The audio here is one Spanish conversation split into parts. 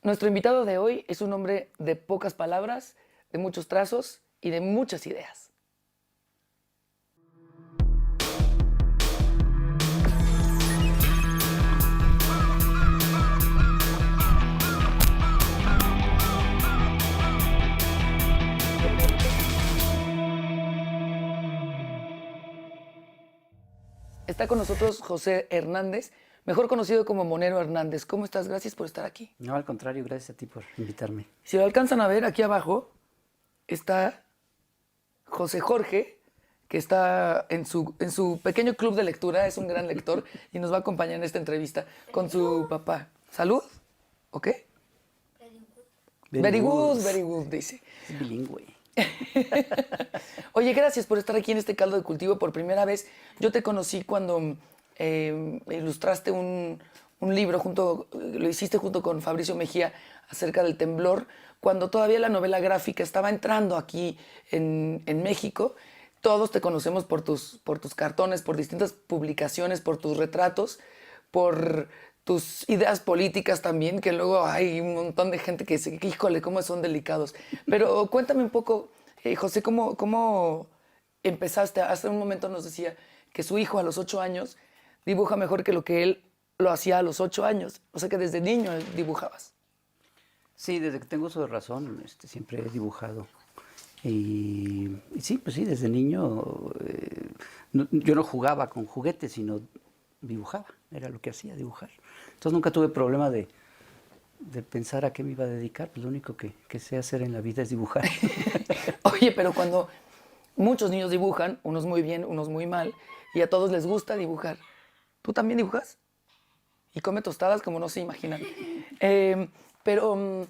Nuestro invitado de hoy es un hombre de pocas palabras, de muchos trazos y de muchas ideas. Está con nosotros José Hernández, mejor conocido como Monero Hernández. ¿Cómo estás? Gracias por estar aquí. No, al contrario, gracias a ti por invitarme. Si lo alcanzan a ver, aquí abajo está José Jorge, que está en su pequeño club de lectura, es un gran lector y nos va a acompañar en esta entrevista con su papá. ¿Salud? ¿Ok? Very good, dice. Es bilingüe. Oye, gracias por estar aquí en este caldo de cultivo por primera vez. Yo te conocí cuando ilustraste un libro, lo hiciste junto con Fabricio Mejía acerca del temblor, cuando todavía la novela gráfica estaba entrando aquí en México. Todos te conocemos por tus cartones, por distintas publicaciones, por tus retratos, por tus ideas políticas también, que luego hay un montón de gente que dice, híjole, cómo son delicados. Pero cuéntame un poco, José, ¿cómo empezaste? Hace un momento nos decía que su hijo a los 8 años dibuja mejor que lo que él lo hacía a los 8 años. O sea que desde niño dibujabas. Sí, desde que tengo uso de razón, siempre he dibujado. Y sí, pues sí, desde niño yo no jugaba con juguetes, sino dibujaba, era lo que hacía, dibujar. Entonces nunca tuve problema de pensar a qué me iba a dedicar, pues lo único que sé hacer en la vida es dibujar. Oye, pero cuando muchos niños dibujan, unos muy bien, unos muy mal, y a todos les gusta dibujar, ¿tú también dibujas? Y come tostadas como no se imaginan. Pero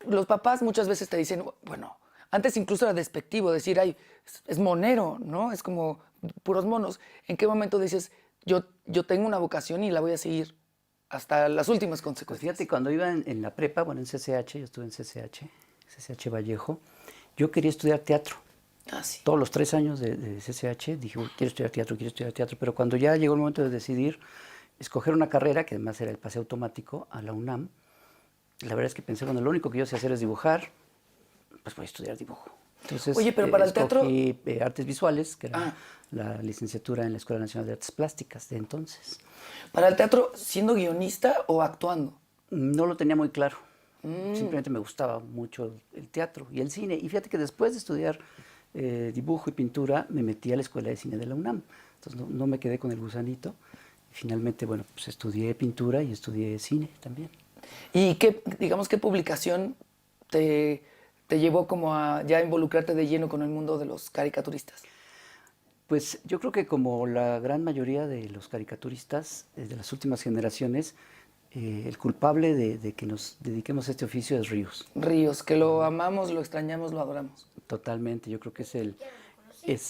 los papás muchas veces te dicen, bueno, antes incluso era despectivo decir, ay, es monero, ¿no? Es como puros monos. ¿En qué momento dices, yo tengo una vocación y la voy a seguir hasta las últimas Pues consecuencias? fíjate, cuando iba en la prepa, bueno, en CCH, yo estuve en CCH Vallejo, yo quería estudiar teatro. Ah, sí. Todos los 3 años de CCH dije, quiero estudiar teatro, pero cuando ya llegó el momento de decidir escoger una carrera, que además era el pase automático, a la UNAM, la verdad es que pensé, bueno, lo único que yo sé hacer es dibujar, pues voy a estudiar dibujo. Entonces, Oye, pero para el teatro... escogí artes visuales, que era la licenciatura en la Escuela Nacional de Artes Plásticas de entonces. Para el teatro, ¿siendo guionista o actuando? No lo tenía muy claro. Simplemente me gustaba mucho el teatro y el cine. Y fíjate que después de estudiar dibujo y pintura, me metí a la Escuela de Cine de la UNAM. Entonces no me quedé con el gusanito. Y finalmente, bueno, pues estudié pintura y estudié cine también. ¿Y qué publicación te llevó como a ya involucrarte de lleno con el mundo de los caricaturistas? Pues yo creo que como la gran mayoría de los caricaturistas de las últimas generaciones, el culpable de que nos dediquemos a este oficio es Ríos. Ríos, que lo amamos, lo extrañamos, lo adoramos. Totalmente, yo creo que es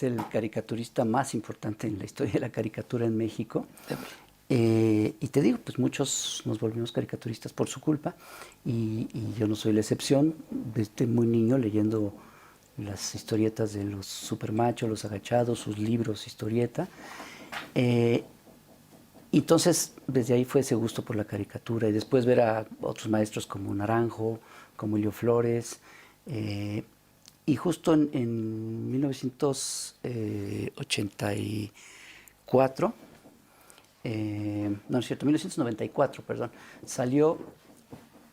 el caricaturista más importante en la historia de la caricatura en México. Y te digo, pues muchos nos volvimos caricaturistas por su culpa y yo no soy la excepción. Desde muy niño leyendo las historietas de los supermachos, los agachados, sus libros, historieta. Y entonces, desde ahí fue ese gusto por la caricatura y después ver a otros maestros como Naranjo, como Elio Flores. Y justo en 1984, no es cierto, 1994, perdón, salió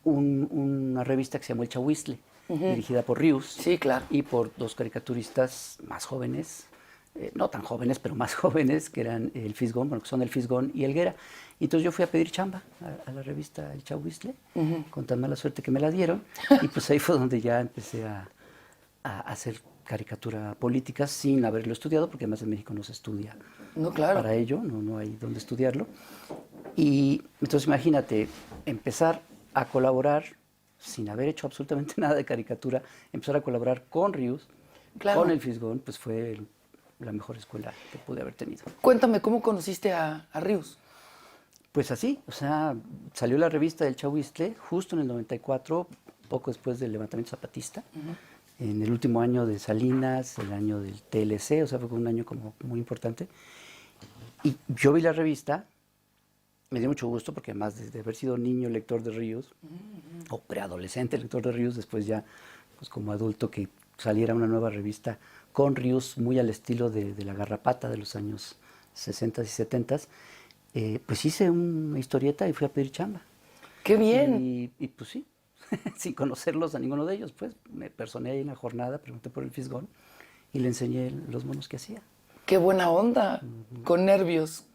una revista que se llamó El Chahuiztle, dirigida por Rius. Sí, claro. Y por dos caricaturistas más jóvenes, no tan jóvenes, pero más jóvenes, que eran el Fisgón, bueno, que son el Fisgón y Helguera. Y entonces yo fui a pedir chamba a la revista El Chahuiztle, con tan mala suerte que me la dieron, y pues ahí fue donde ya empecé a hacer caricatura política sin haberlo estudiado, porque además en México no se estudia No, claro. para ello, no hay donde estudiarlo. Y entonces imagínate, empezar a colaborar sin haber hecho absolutamente nada de caricatura, empezar a colaborar con Rius, Claro. con el Fisgón, pues fue la mejor escuela que pude haber tenido. Cuéntame, ¿cómo conociste a Ríos? Pues así, o sea, salió la revista del Chahuiztle justo en el 94, poco después del levantamiento zapatista, en el último año de Salinas, el año del TLC, o sea, fue un año como muy importante. Y yo vi la revista Me dio mucho gusto porque además de haber sido niño lector de Ríos, o preadolescente lector de Ríos, después ya pues como adulto que saliera una nueva revista con Ríos muy al estilo de La Garrapata de los años 60 y 70, pues hice una historieta y fui a pedir chamba. ¡Qué bien! Y pues sí, sin conocerlos a ninguno de ellos, pues me personé ahí en la jornada, pregunté por el Fisgón y le enseñé los monos que hacía. ¡Qué buena onda! Con nervios.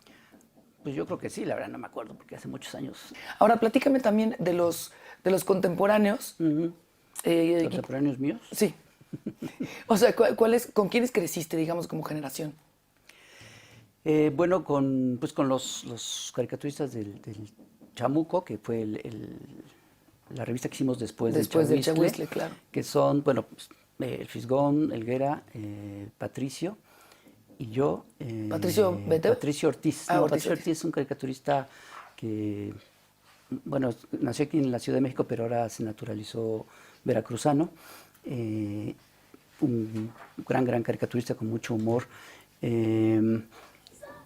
Pues yo creo que sí, la verdad no me acuerdo porque hace muchos años. Ahora, platícame también de los contemporáneos. ¿Contemporáneos míos? Sí. O sea, ¿con quiénes creciste, digamos, como generación? Bueno, pues con los caricaturistas del Chamuco, que fue la revista que hicimos después del Chahuiztle, claro. que son, bueno, pues, el Fisgón, Helguera, Patricio y yo. ¿Patricio Bete? Patricio Ortiz. Ah, No, Patricio Patricio Ortiz es un caricaturista que, bueno, nació aquí en la Ciudad de México, pero ahora se naturalizó veracruzano. Un gran caricaturista con mucho humor.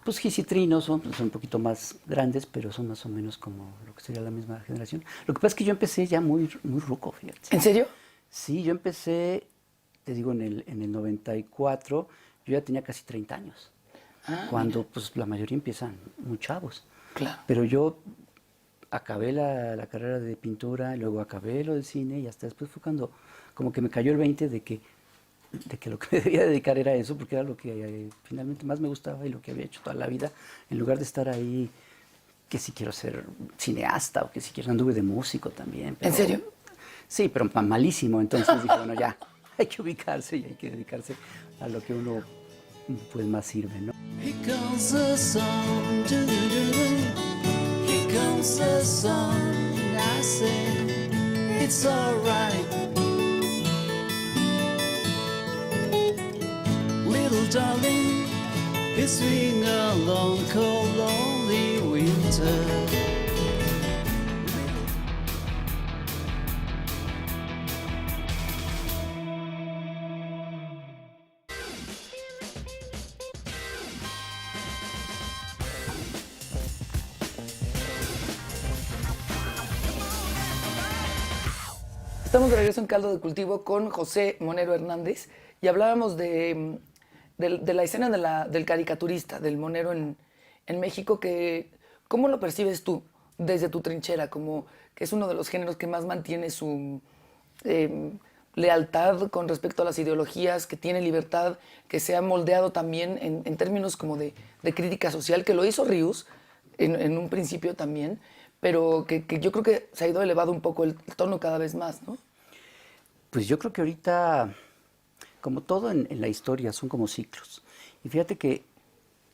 Pues Gis y Trino son un poquito más grandes, pero son más o menos como lo que sería la misma generación. Lo que pasa es que yo empecé ya muy ruco, fíjate. ¿En serio? Sí, yo empecé, te digo, en el 94, yo ya tenía casi 30 años. Cuando pues la mayoría empiezan muy chavos. Claro. Pero yo acabé la carrera de pintura, y luego acabé lo del cine y hasta después fue cuando como que me cayó el 20 de que lo que me debía dedicar era eso, porque era lo que finalmente más me gustaba y lo que había hecho toda la vida, en lugar de estar ahí, que si quiero ser cineasta o que si quiero anduve de músico también. ¿En serio? Sí, pero malísimo, entonces dije, bueno, ya, hay que ubicarse y hay que dedicarse a lo que uno pues más sirve, ¿no? Here comes the sun, here comes the sun, I say it's alright. Little darling, it's been a long, cold, lonely winter. Estamos de regreso en Caldo de Cultivo con José Monero Hernández y hablábamos de la escena del caricaturista, del monero en México, que ¿cómo lo percibes tú desde tu trinchera? Como que es uno de los géneros que más mantiene su lealtad con respecto a las ideologías, que tiene libertad, que se ha moldeado también en términos como de crítica social, que lo hizo Rius en un principio también, pero que yo creo que se ha ido elevado un poco el tono cada vez más, ¿no? Pues yo creo que ahorita, como todo en la historia, son como ciclos. Y fíjate que,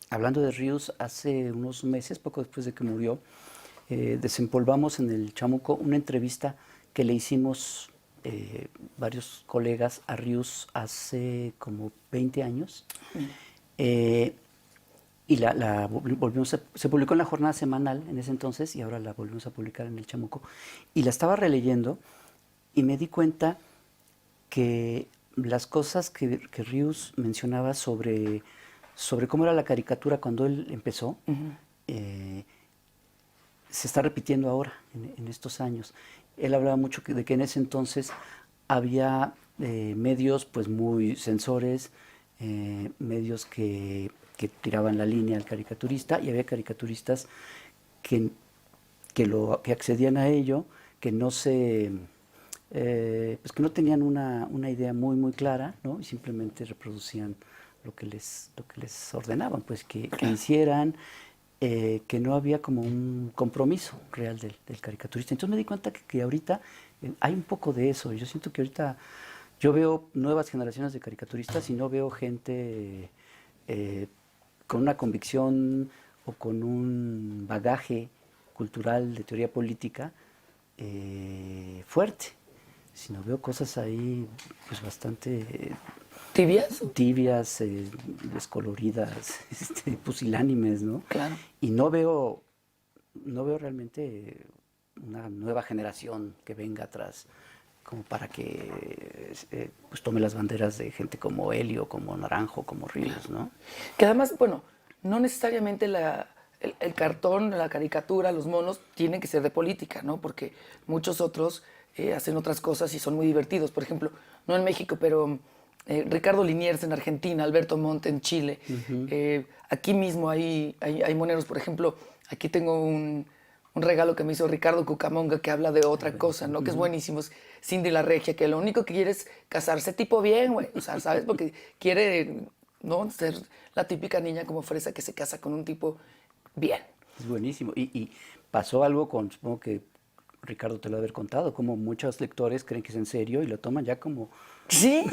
hablando de Ríos, hace unos meses, poco después de que murió, desempolvamos en el Chamuco una entrevista que le hicimos varios colegas a Ríos hace como 20 años. Y se publicó en la jornada semanal en ese entonces y ahora la volvimos a publicar en el Chamuco. Y la estaba releyendo y me di cuenta que las cosas que Ríos mencionaba sobre cómo era la caricatura cuando él empezó, se está repitiendo ahora, en estos años. Él hablaba mucho de que en ese entonces había medios pues muy censores, medios que tiraban la línea al caricaturista y había caricaturistas que accedían a ello, que no pues que no tenían una idea muy clara, ¿no? Y simplemente reproducían lo que les ordenaban, pues que hicieran, que no había como un compromiso real del caricaturista. Entonces me di cuenta que ahorita hay un poco de eso. Yo siento que ahorita yo veo nuevas generaciones de caricaturistas y no veo gente con una convicción o con un bagaje cultural de teoría política fuerte, sino veo cosas ahí pues bastante tibias, descoloridas, pusilánimes, ¿no? Claro. Y no veo realmente una nueva generación que venga atrás como para que pues tome las banderas de gente como Helio, como Naranjo, como Ríos, ¿no? Que además, bueno, no necesariamente el cartón, la caricatura, los monos, tienen que ser de política, ¿no? Porque muchos otros hacen otras cosas y son muy divertidos. Por ejemplo, no en México, pero Ricardo Liniers en Argentina, Alberto Montt en Chile. Aquí mismo hay moneros. Por ejemplo, aquí tengo un regalo que me hizo Ricardo Cucamonga que habla de otra cosa, ¿no? Que es buenísimo. Es Cindy la Regia, que lo único que quiere es casarse tipo bien, güey. O sea, ¿sabes? Porque quiere, ¿no? Ser la típica niña como fresa que se casa con un tipo bien. Es buenísimo. Y pasó algo con, supongo que Ricardo te lo ha de haber contado, como muchos lectores creen que es en serio y lo toman ya como, Sí,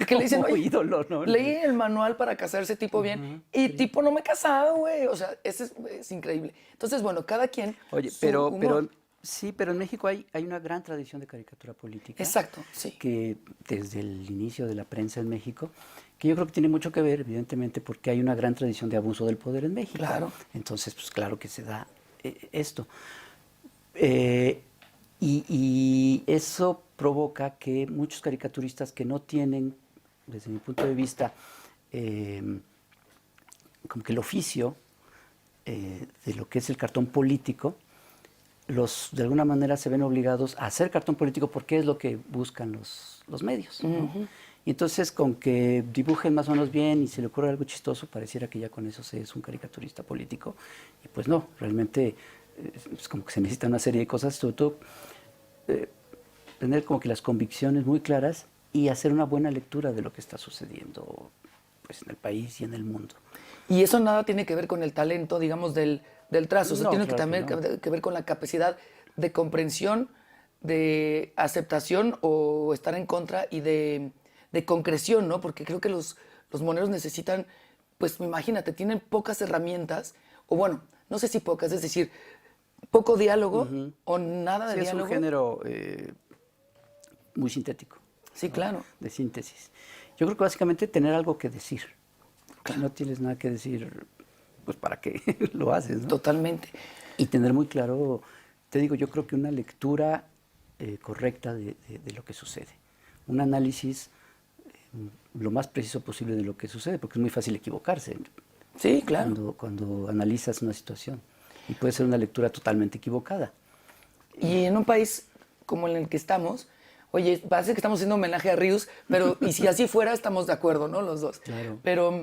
que le dicen, como oye, ídolo, ¿no? leí el manual para casarse tipo bien y tipo no me he casado, güey. O sea, eso es increíble. Entonces, bueno, cada quien Oye, su pero humor. sí, pero en México hay una gran tradición de caricatura política. Exacto, sí. Que desde el inicio de la prensa en México, que yo creo que tiene mucho que ver, evidentemente, porque hay una gran tradición de abuso del poder en México. Claro. Entonces, pues claro que se da esto. Y eso provoca que muchos caricaturistas que no tienen, desde mi punto de vista, como que el oficio de lo que es el cartón político, de alguna manera se ven obligados a hacer cartón político porque es lo que buscan los medios, ¿no? Y entonces con que dibujen más o menos bien y se le ocurra algo chistoso, pareciera que ya con eso se es un caricaturista político. Y pues no, realmente es como que se necesita una serie de cosas, sobre todo tener como que las convicciones muy claras y hacer una buena lectura de lo que está sucediendo pues, en el país y en el mundo. Y eso nada tiene que ver con el talento, digamos, del trazo. O sea, No, tiene claro que también no. que ver con la capacidad de comprensión, de aceptación o estar en contra y de concreción, ¿no? Porque creo que los moneros necesitan, pues imagínate, tienen pocas herramientas, o bueno, no sé si pocas, es decir, poco diálogo o nada de Sí, es diálogo. un género muy sintético. Sí, claro. De síntesis. Yo creo que básicamente tener algo que decir. Si no tienes nada que decir, pues ¿para qué lo haces, no? Totalmente. Y tener muy claro, te digo, yo creo que una lectura correcta de lo que sucede. Un análisis lo más preciso posible de lo que sucede, porque es muy fácil equivocarse Sí, claro. cuando analizas una situación. Y puede ser una lectura totalmente equivocada. Y en un país como en el que estamos, oye, parece que estamos haciendo homenaje a Rius, pero y si así fuera, estamos de acuerdo, ¿no? Los dos. Claro. Pero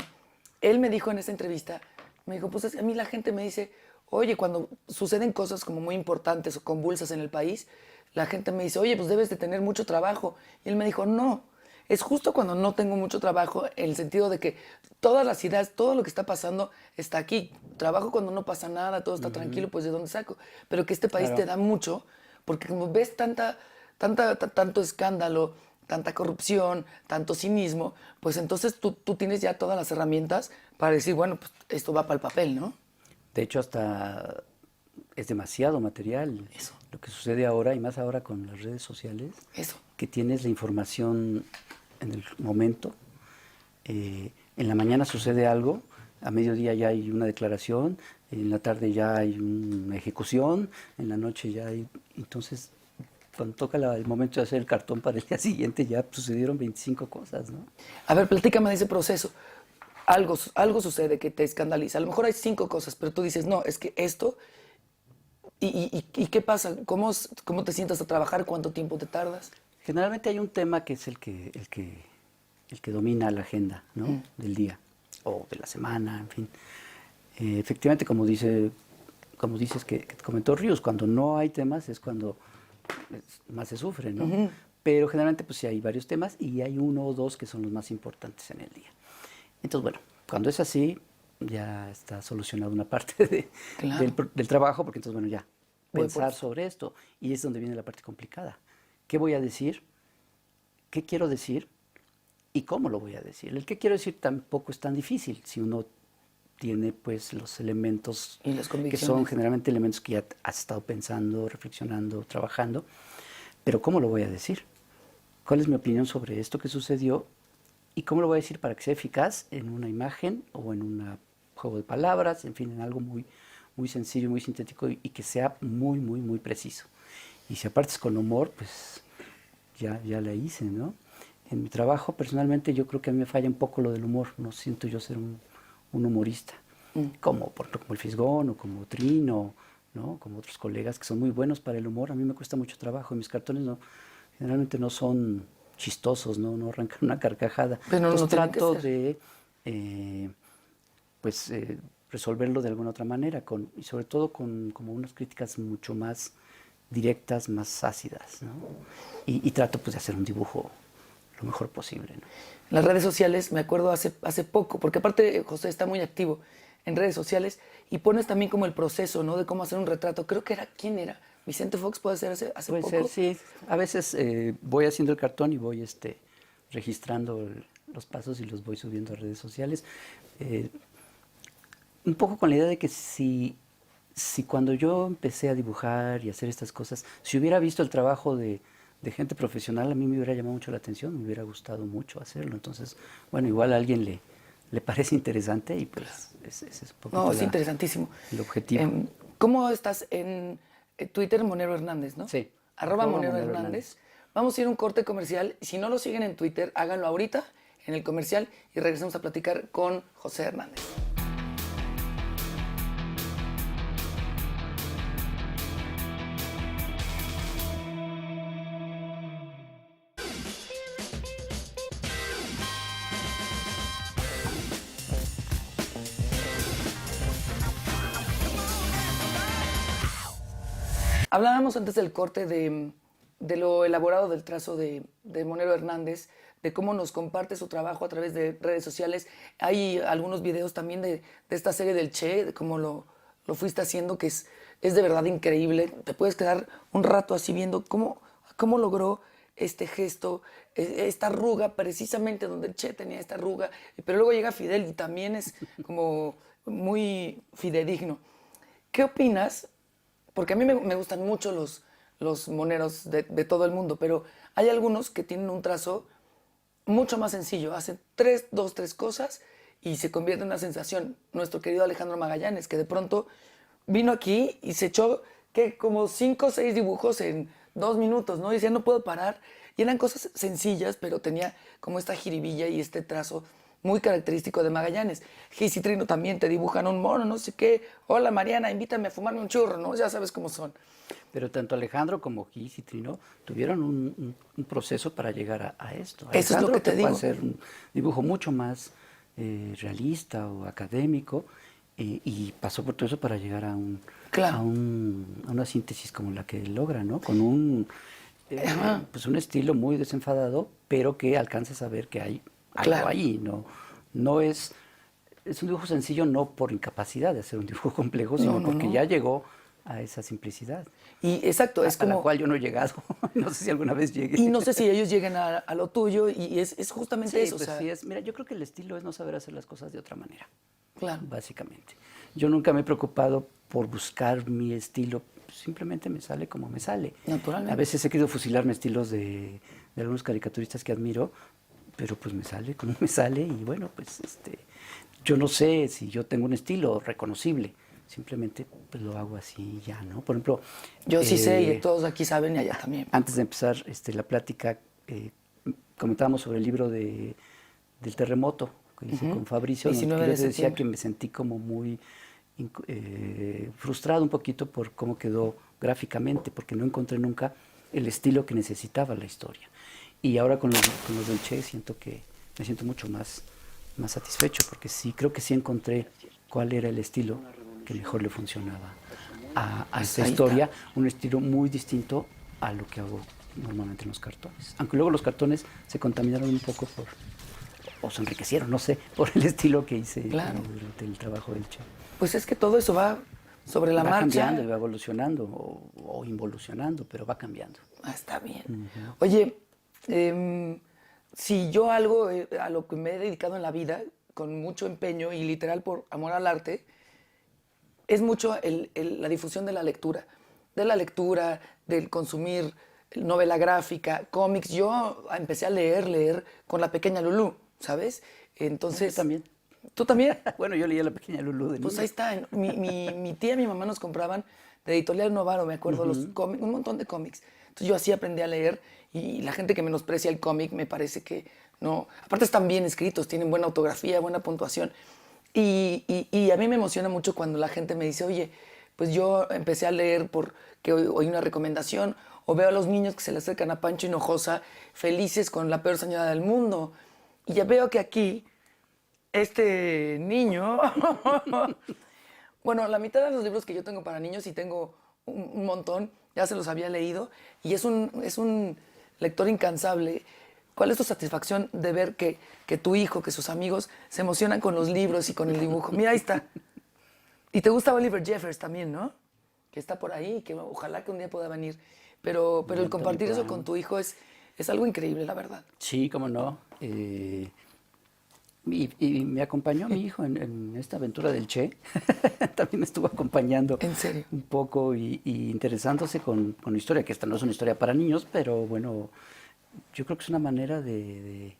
él me dijo en esa entrevista, me dijo, pues a mí la gente me dice, oye, cuando suceden cosas como muy importantes o convulsas en el país, la gente me dice, oye, pues debes de tener mucho trabajo. Y él me dijo, no, es justo cuando no tengo mucho trabajo, en el sentido de que todas las ideas, todo lo que está pasando está aquí. Trabajo cuando no pasa nada, todo está tranquilo, pues ¿de dónde saco? Pero que este país Claro. te da mucho, porque como ves tanto escándalo, tanta corrupción, tanto cinismo, pues entonces tú tienes ya todas las herramientas para decir, bueno, pues esto va para el papel, ¿no? De hecho, hasta es demasiado material Eso. lo que sucede ahora y más ahora con las redes sociales, Eso. que tienes la información en el momento. En la mañana sucede algo, a mediodía ya hay una declaración, en la tarde ya hay una ejecución, en la noche ya hay... Entonces, cuando toca el momento de hacer el cartón para el día siguiente, ya sucedieron 25 cosas, ¿no? A ver, platícame de ese proceso. Algo sucede que te escandaliza. A lo mejor hay 5 cosas, pero tú dices, no, es que esto... ¿Y qué pasa? ¿Cómo te sientas a trabajar? ¿Cuánto tiempo te tardas? Generalmente hay un tema que es el que domina la agenda, ¿no? Del día o de la semana, en fin. Efectivamente, como dices que comentó Ríos, cuando no hay temas es cuando más se sufre, ¿no? Pero generalmente pues sí hay varios temas y hay uno o dos que son los más importantes en el día. Entonces, bueno, cuando es así, ya está solucionada una parte Claro. del trabajo, porque entonces, bueno, ya, Voy pensar por- sobre esto. Y es donde viene la parte complicada. ¿Qué voy a decir? ¿Qué quiero decir? ¿Y cómo lo voy a decir? El qué quiero decir tampoco es tan difícil si uno tiene pues los elementos Y las que son convicciones. generalmente elementos que ya has estado pensando, reflexionando, trabajando. Pero ¿cómo lo voy a decir? ¿Cuál es mi opinión sobre esto que sucedió? ¿Y cómo lo voy a decir para que sea eficaz en una imagen o en un juego de palabras, en fin, en algo muy, muy sencillo, muy sintético y que sea muy, muy, muy preciso? Y si aparte es con humor, pues ya la hice, ¿no? En mi trabajo, personalmente, yo creo que a mí me falla un poco lo del humor. No siento yo ser un humorista. como, por ejemplo, como el Fisgón o como Trino, ¿no? Como otros colegas que son muy buenos para el humor. A mí me cuesta mucho trabajo y mis cartones generalmente no son chistosos, no arrancan una carcajada. Pero no Entonces tiene que trato ser. de resolverlo de alguna otra manera, y sobre todo con como unas críticas mucho más directas, más ácidas, ¿no? Y trato pues de hacer un dibujo lo mejor posible, ¿no? En las redes sociales, me acuerdo hace poco, porque aparte José está muy activo en redes sociales y pones también como el proceso, ¿no? De cómo hacer un retrato. Creo que ¿quién era? Vicente Fox, puede ser hace Puede poco. ser, sí. A veces voy haciendo el cartón y voy registrando los pasos y los voy subiendo a redes sociales. Un poco con la idea de que si cuando yo empecé a dibujar y hacer estas cosas, si hubiera visto el trabajo de gente profesional, a mí me hubiera llamado mucho la atención, me hubiera gustado mucho hacerlo. Entonces, bueno, igual a alguien le parece interesante y pues ese es un poquito No, es interesantísimo. el objetivo. ¿Cómo estás en Twitter? Monero Hernández, ¿no? Sí. Arroba Monero Monero Hernández. Vamos a ir a un corte comercial. Si no lo siguen en Twitter, háganlo ahorita en el comercial y regresamos a platicar con José Hernández. Hablábamos antes del corte de lo elaborado del trazo de Monero Hernández, de cómo nos comparte su trabajo a través de redes sociales. Hay algunos videos también de esta serie del Che, de cómo lo fuiste haciendo, que es de verdad increíble. Te puedes quedar un rato así viendo cómo logró este gesto, esta arruga, precisamente donde el Che tenía esta arruga. Pero luego llega Fidel y también es como muy fidedigno. ¿Qué opinas? Porque a mí me gustan mucho los moneros de todo el mundo, pero hay algunos que tienen un trazo mucho más sencillo. Hacen dos, tres cosas y se convierte en una sensación. Nuestro querido Alejandro Magallanes, que de pronto vino aquí y se echó como 5 o 6 dibujos en 2 minutos, ¿no? Y decía, no puedo parar. Y eran cosas sencillas, pero tenía como esta jiribilla y este trazo muy característico de Magallanes. Gis y Trino también te dibujan un mono, no sé qué. Hola Mariana, invítame a fumarme un churro, ¿no? Ya sabes cómo son. Pero tanto Alejandro como Gis y Trino tuvieron un proceso para llegar a esto. Eso es lo que te digo. Puede hacer un dibujo mucho más realista o académico y pasó por todo eso para llegar a una síntesis como la que logra, ¿no? Con pues un estilo muy desenfadado, pero que alcanzas a ver que hay algo ahí, no es un dibujo sencillo no por incapacidad de hacer un dibujo complejo, sino porque ya llegó a esa simplicidad. Y exacto, es como... a la cual yo no he llegado, no sé si alguna vez llegué. Y no sé si ellos lleguen a lo tuyo y es justamente eso. Pues o sea, sí es. Mira, yo creo que el estilo es no saber hacer las cosas de otra manera. Claro. Básicamente. Yo nunca me he preocupado por buscar mi estilo, simplemente me sale como me sale. Naturalmente. A veces he querido fusilarme estilos de algunos caricaturistas que admiro, pero pues me sale como me sale y bueno, pues yo no sé si yo tengo un estilo reconocible, simplemente pues lo hago así ya, ¿no? Por ejemplo... Yo sí sé y todos aquí saben y allá también. Antes de empezar la plática, comentábamos sobre el libro del terremoto que hice con Fabricio, 19 yo de te decía septiembre. que me sentí como muy frustrado un poquito por cómo quedó gráficamente, porque no encontré nunca el estilo que necesitaba la historia. Y ahora con los del Che siento que me siento mucho más satisfecho, porque sí, creo que sí encontré cuál era el estilo que mejor le funcionaba a esta historia, un estilo muy distinto a lo que hago normalmente en los cartones. Aunque luego los cartones se contaminaron un poco o se enriquecieron, no sé, por el estilo que hice durante el trabajo del Che. Pues es que todo eso va sobre la marcha. Va cambiando y va evolucionando o involucionando, pero va cambiando. Está bien. Oye, si yo algo a lo que me he dedicado en la vida, con mucho empeño y literal por amor al arte, es mucho la difusión de la lectura, del consumir novela gráfica, cómics. Yo empecé a leer con La Pequeña Lulú, ¿sabes? Entonces... Yo también. ¿Tú también? Bueno, yo leía La Pequeña Lulú de niño. Pues ahí está. Mi tía y mi mamá nos compraban de Editorial Novaro, me acuerdo, los cómics, un montón de cómics. Entonces yo así aprendí a leer y la gente que menosprecia el cómic me parece que no. Aparte están bien escritos, tienen buena ortografía, buena puntuación. Y a mí me emociona mucho cuando la gente me dice, oye, pues yo empecé a leer porque oí una recomendación, o veo a los niños que se le acercan a Pancho Hinojosa felices con La peor señora del mundo. Y ya veo que aquí, este niño, bueno, la mitad de los libros que yo tengo para niños, y tengo un montón, ya se los había leído, y es un lector incansable. ¿Cuál es tu satisfacción de ver que tu hijo, que sus amigos se emocionan con los libros y con el dibujo? Mira, ahí está. Y te gusta Oliver Jeffers también, ¿no? Que está por ahí, que ojalá que un día pueda venir. Pero el Anthony compartir eso Brown. con tu hijo es algo increíble, la verdad. Sí, cómo no. Y me acompañó mi hijo en esta aventura del Che. También me estuvo acompañando ¿En serio? un poco y interesándose con la historia, que esta no es una historia para niños, pero bueno, yo creo que es una manera de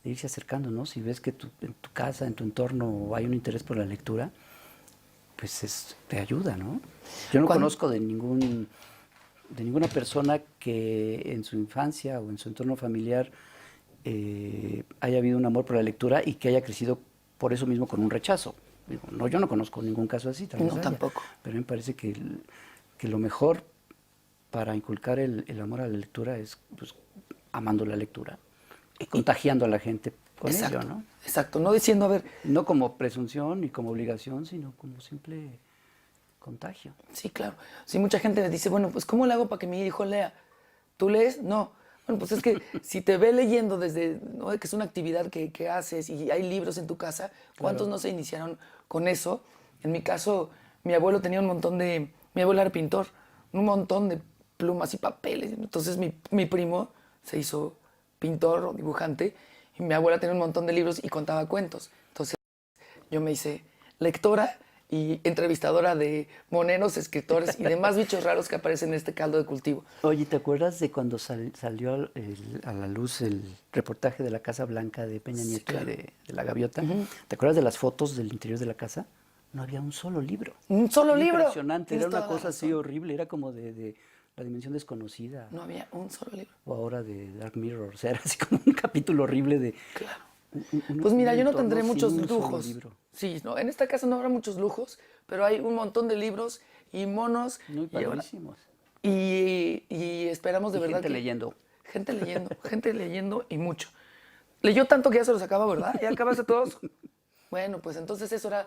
irse acercando, ¿no? Si ves que en tu casa, en tu entorno hay un interés por la lectura, pues te ayuda, ¿no? Yo no conozco de ninguna persona que en su infancia o en su entorno familiar haya habido un amor por la lectura y que haya crecido por eso mismo con un rechazo. Digo, no, yo no conozco ningún caso así, tal vez No, haya, tampoco. pero me parece que lo mejor para inculcar el amor a la lectura es pues, amando la lectura y contagiando a la gente con Exacto, ello, ¿no? exacto. No diciendo, a ver, No como presunción ni como obligación, sino como simple contagio. sí, claro. Sí, mucha gente me dice, bueno, pues ¿cómo le hago para que mi hijo lea? ¿Tú lees? No. Bueno, pues es que si te ve leyendo desde, ¿no? Que es una actividad que haces y hay libros en tu casa, ¿cuántos no se iniciaron con eso? En mi caso, mi abuelo tenía un montón de... Mi abuelo era pintor, un montón de plumas y papeles. Entonces mi primo se hizo pintor o dibujante y mi abuela tenía un montón de libros y contaba cuentos. Entonces yo me hice lectora y entrevistadora de moneros, escritores y demás bichos raros que aparecen en este caldo de cultivo. Oye, ¿te acuerdas de cuando salió a la luz el reportaje de la Casa Blanca de Peña Sí, Nieto claro. y de la Gaviota? ¿Te acuerdas de las fotos del interior de la casa? No había un solo libro. ¡Un solo Era libro! impresionante, era Tienes una toda la cosa así razón. horrible, era como de la dimensión desconocida. No había un solo libro. O ahora de Dark Mirror, o sea, era así como un capítulo horrible de... Claro. un Pues mira, yo no entorno tendré sin muchos un solo lujos. libro. Sí, no, en esta casa no habrá muchos lujos, pero hay un montón de libros y monos. Muy y, ahora- padrísimos. y esperamos de Y verdad gente que... leyendo. Gente leyendo y mucho. Leyó tanto que ya se los acaba, ¿verdad? ¿Ya acabaste todos? Bueno, pues entonces es hora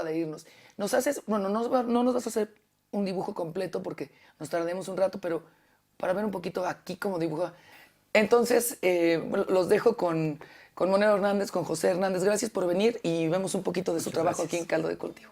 de irnos. Nos haces, bueno, no nos vas a hacer un dibujo completo porque nos tardaremos un rato, pero para ver un poquito aquí cómo dibuja. Entonces, bueno, los dejo con Monero Hernández, con José Hernández. Gracias por venir y vemos un poquito de su trabajo aquí en Caldo de Cultivo.